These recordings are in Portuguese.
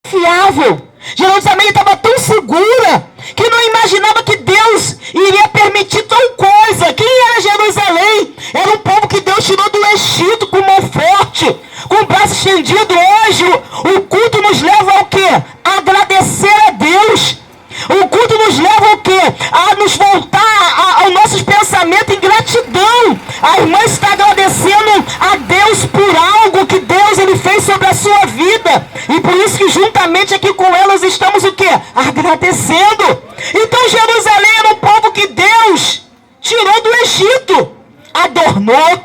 confiável. Jerusalém estava tão segura que não imaginava que Deus iria permitir tal coisa. Quem era Jerusalém? Era um povo que Deus tirou do Egito com mão forte, com o braço estendido. Hoje o culto nos leva ao quê? A agradecer a Deus. O culto nos leva ao quê? A nos voltar ao nosso pensamento em gratidão. A irmã está agradecendo a Deus por algo que Deus ele fez sobre a sua vida. E por isso que juntamente aqui com elas estamos o quê? Agradecendo. Então Jerusalém era um povo que Deus tirou do Egito. Adornou,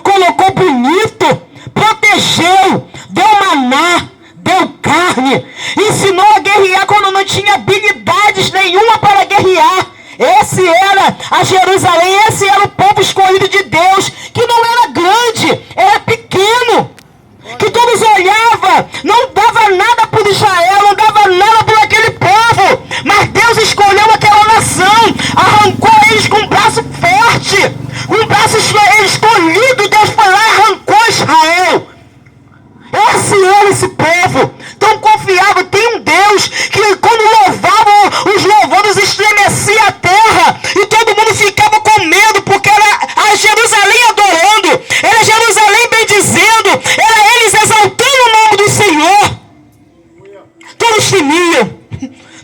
colocou bonito, protegeu, deu maná, deu carne, ensinou a guerrear quando não tinha habilidades nenhuma para guerrear. Esse era a Jerusalém, esse era o povo escolhido de Deus, que não era grande, era pequeno, que todos olhavam, não dava nada por Israel, não dava nada por aquele povo, mas Deus escolheu aquela nação, arrancou eles com um braço forte, um braço escolhido. Deus foi lá e arrancou Israel. Esse povo tão confiável. Tem um Deus que quando louvavam os louvores estremecia a terra e todo mundo ficava com medo, porque era a Jerusalém adorando, era Jerusalém bendizendo, era eles exaltando o nome do Senhor.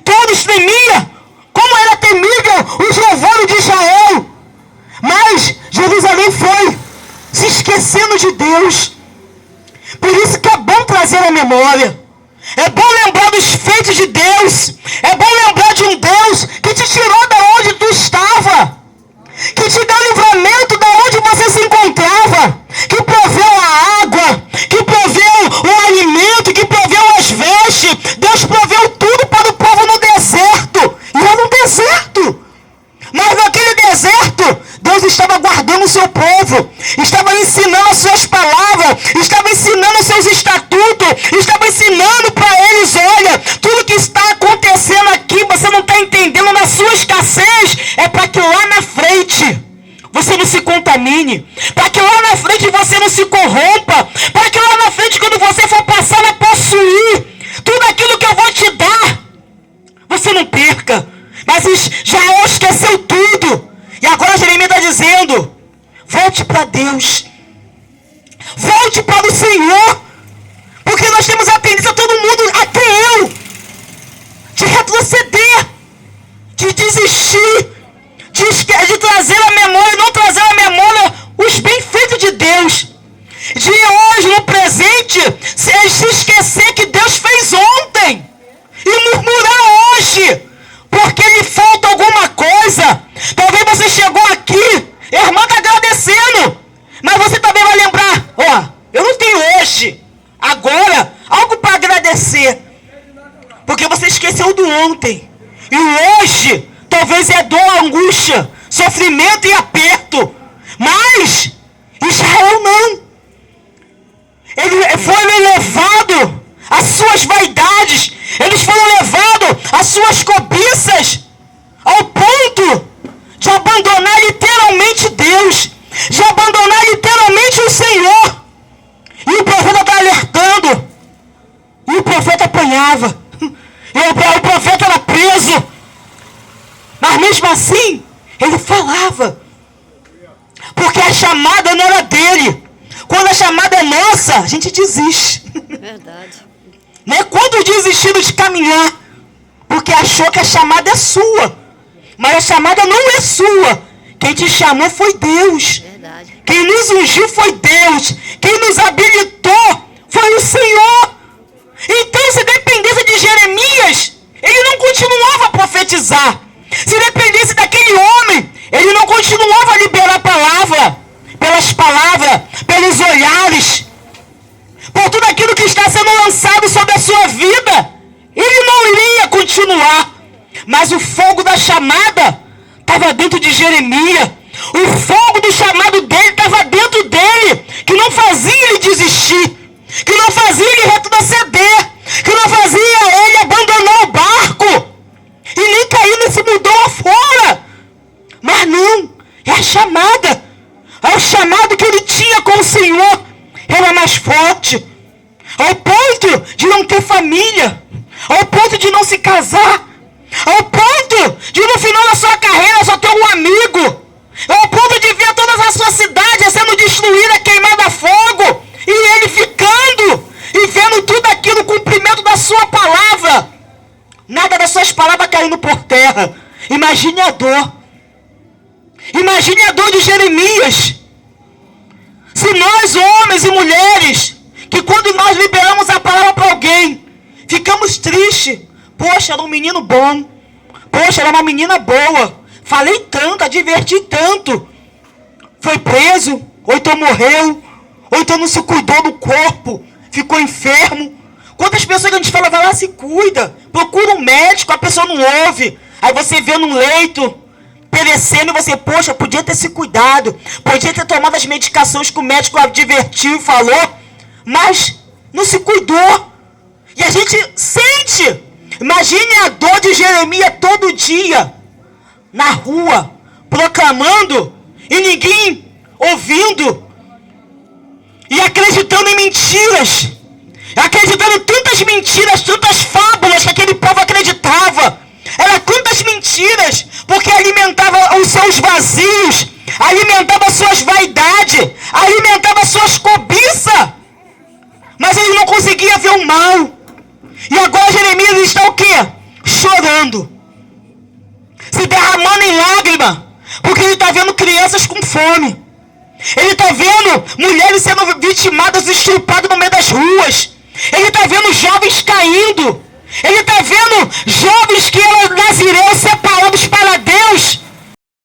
Todos temiam, como era temível os louvores de Israel. Mas Jerusalém foi se esquecendo de Deus. Por isso que é bom trazer a memória. É bom lembrar dos feitos de Deus. É bom lembrar de um Deus que te tirou da onde tu estava, que te deu livramento da onde você se encontrava, que proveu a água, que proveu o alimento, que proveu as vestes. Deus proveu tudo para o povo no deserto. E era um deserto. Mas naquele deserto, Deus estava guardando o seu povo, estava ensinando as suas palavras, estava ensinando os seus estatutos, estava ensinando para eles: olha, tudo que está acontecendo aqui, você não está entendendo na sua escassez, é para que lá na frente você não se contamine, para que lá na frente você não se corrompa, para que lá na frente, quando você for passar a possuir tudo aquilo que eu vou te dar, você não perca. Mas Israel esqueceu tudo. E agora Jeremias está dizendo: volte para Deus. Volte para o Senhor. Porque nós temos a tendência, todo mundo, até eu, de retroceder, de desistir, de trazer a memória, não trazer a memória os bem-feitos de Deus. De hoje, no presente, se esquecer que Deus fez ontem. E murmurar hoje, porque lhe falta alguma coisa. Talvez você chegou aqui, a irmã está agradecendo, mas você também vai lembrar: ó, eu não tenho hoje, agora, algo para agradecer, porque você esqueceu do ontem. E hoje, talvez é dor, angústia, sofrimento e aperto. Mas Israel não. Ele foi levado às suas vaidades, eles foram levados às suas cobiças, ao ponto de abandonar literalmente Deus, de abandonar literalmente o Senhor. E o profeta está alertando, e o profeta apanhava, e o profeta era preso, mas mesmo assim ele falava, porque a chamada não era dele. Quando a chamada é nossa, a gente desiste. Verdade. Né? Quando desistiram de caminhar, porque achou que a chamada é sua. Mas a chamada não é sua. Quem te chamou foi Deus. Verdade. Quem nos ungiu foi Deus. Quem nos habilitou foi o Senhor. Então, se dependesse de Jeremias, ele não continuava a profetizar. Se dependesse daquele homem, ele não continuava a liberar a palavra, pelas palavras, pelos olhares, por tudo aquilo que está sendo lançado sobre a sua vida. Ele não iria continuar. Mas o fogo da chamada estava dentro de Jeremias. O fogo do chamado dele estava dentro dele, que não fazia ele desistir, que não fazia ele retroceder, que não fazia ele abandonar o barco e nem cair nesse mundão afora. Mas não, é a chamada. É o chamado que ele tinha com o Senhor. Era mais forte, ao ponto de não ter família. ao ponto de não se casar, ao ponto de no final da sua carreira só ter um amigo, ao ponto de ver toda a sua cidade sendo destruída, queimada a fogo, e ele ficando e vendo tudo aquilo, o cumprimento da sua palavra, nada das suas palavras caindo por terra. Imagine a dor. Imagine a dor de Jeremias. Se nós, homens e mulheres, que quando nós liberamos a palavra para alguém, ficamos tristes. Poxa, era um menino bom. Poxa, era uma menina boa. Falei tanto, adverti tanto. Foi preso, ou então morreu, ou então não se cuidou do corpo, ficou enfermo. Quantas pessoas que a gente fala, vai lá, se cuida, procura um médico, a pessoa não ouve. Aí você vê num leito, perecendo, e você, poxa, podia ter se cuidado, podia ter tomado as medicações que o médico advertiu e falou, mas não se cuidou. E a gente sente. Imagine a dor de Jeremias todo dia, na rua, proclamando, e ninguém ouvindo, e acreditando em mentiras, acreditando em tantas mentiras, tantas fábulas que aquele povo acreditava. Era tantas mentiras, porque alimentava os seus vazios, alimentava suas vaidades, alimentava suas cobiças, mas ele não conseguia ver o mal. E agora Jeremias está o quê? Chorando, se derramando em lágrima, porque ele está vendo crianças com fome, ele está vendo mulheres sendo vitimadas, estupradas no meio das ruas, ele está vendo jovens caindo, ele está vendo jovens que eram nazireus separados para Deus,